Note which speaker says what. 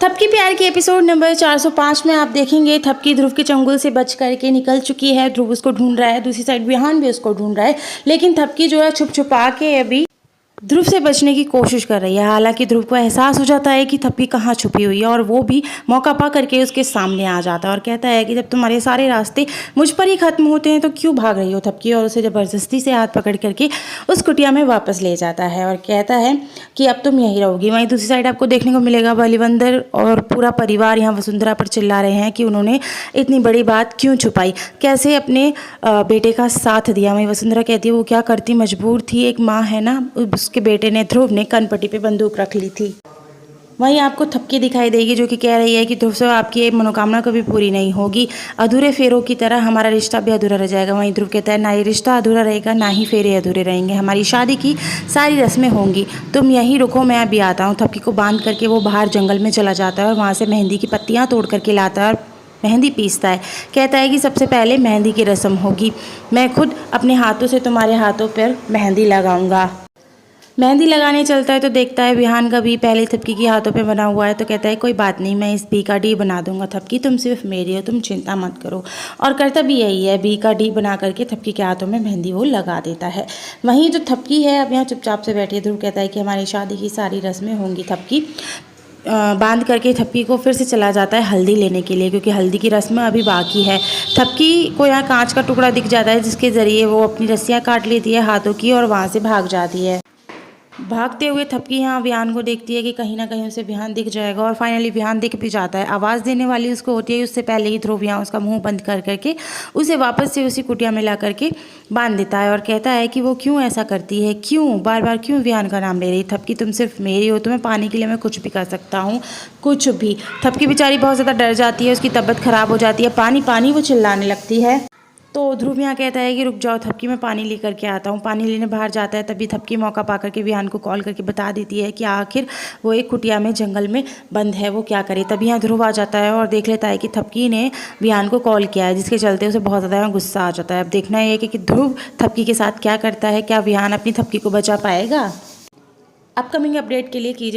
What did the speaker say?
Speaker 1: थपकी प्यार के episode number 405 में आप देखेंगे थपकी ध्रुव के चंगुल से बच करके निकल चुकी है। ध्रुव उसको ढूंढ रहा है, दूसरी साइड विहान भी उसको ढूंढ रहा है, लेकिन थपकी जो है छुप छुपा के अभी ध्रुव से बचने की कोशिश कर रही है। हालांकि ध्रुव को एहसास हो जाता है कि थपकी कहाँ छुपी हुई है और वो भी मौका पा करके उसके सामने आ जाता है और कहता है कि जब तुम्हारे सारे रास्ते मुझ पर ही खत्म होते हैं तो क्यों भाग रही हो थपकी, और उसे ज़बरदस्ती से हाथ पकड़ करके उस कुटिया में वापस ले जाता है और कहता है कि अब तुम यहीं रहोगी। वहीं दूसरी साइड आपको देखने को मिलेगा बलिवंदर और पूरा परिवार यहाँ वसुंधरा पर चिल्ला रहे हैं कि उन्होंने इतनी बड़ी बात क्यों छुपाई, कैसे अपने बेटे का साथ दिया। वहीं वसुंधरा कहती है वो क्या करती, मजबूर थी, एक माँ है ना। उसके बेटे ने ध्रुव ने कनपट्टी पे बंदूक रख ली थी। वहीं आपको थपकी दिखाई देगी जो कि कह रही है कि ध्रुव से आपकी एक मनोकामना कभी पूरी नहीं होगी, अधूरे फेरों की तरह हमारा रिश्ता भी अधूरा रह जाएगा। वहीं ध्रुव कहता है ना ये रिश्ता अधूरा रहेगा, ना ही फेरे अधूरे रहेंगे, हमारी शादी की सारी रस्में होंगी, तुम यहीं रुको, मैं अभी आता हूँ। थपकी को बांध करके वो बाहर जंगल में चला जाता है और वहाँ से मेहंदी की पत्तियाँ तोड़ करके लाता है और मेहंदी पीसता है। कहता है कि सबसे पहले मेहंदी की रस्म होगी, मैं खुद अपने हाथों से तुम्हारे हाथों पर मेहंदी लगाऊंगा। मेहंदी लगाने चलता है तो देखता है विहान का भी पहले थपकी के हाथों पे बना हुआ है, तो कहता है कोई बात नहीं, मैं इस बी का डी बना दूंगा थपकी, तुम सिर्फ मेरी हो, तुम चिंता मत करो। और करता भी यही है, बी का डी बना करके थपकी के हाथों में मेहंदी वो लगा देता है। वहीं जो थपकी है अब यहाँ चुपचाप से बैठी है। ध्रुव कहता है कि हमारी शादी की सारी रस्में होंगी। थपकी बांध करके थपकी को फिर से चला जाता है हल्दी लेने के लिए, क्योंकि हल्दी की रस्म अभी बाकी है। थपकी को यहाँ कांच का टुकड़ा दिख जाता है जिसके ज़रिए वो अपनी रस्सियाँ काट लेती है हाथों की और वहाँ से भाग जाती है। भागते हुए थपकी यहाँ विहान को देखती है कि कहीं ना कहीं उसे विहान दिख जाएगा और फाइनली विहान दिख भी जाता है। आवाज़ देने वाली उसको होती है, उससे पहले ही ध्रुव यहाँ उसका मुंह बंद कर करके उसे वापस से उसी कुटिया में ला करके बांध देता है और कहता है कि वो क्यों ऐसा करती है, क्यों बार बार क्यों विहान का नाम ले रही। थपकी तुम सिर्फ मेरी हो, तुम्हें पाने के लिए मैं कुछ भी कर सकता हूँ, कुछ भी। थपकी बेचारी बहुत ज़्यादा डर जाती है, उसकी तबीयत खराब हो जाती है, पानी पानी वो चिल्लाने लगती है। तो ध्रुव यहाँ कहता है कि रुक जाओ थपकी, मैं पानी लेकर के आता हूँ। पानी लेने बाहर जाता है, तभी थपकी मौका पा करके विहान को कॉल करके बता देती है कि आखिर वो एक कुटिया में जंगल में बंद है, वो क्या करे। तभी यहाँ ध्रुव आ जाता है और देख लेता है कि थपकी ने विहान को कॉल किया है, जिसके चलते उसे बहुत ज़्यादा गुस्सा आ जाता है। अब देखना है कि ध्रुव थपकी के साथ क्या करता है, क्या विहान अपनी थपकी को बचा पाएगा। अपकमिंग अपडेट के लिए कीजिए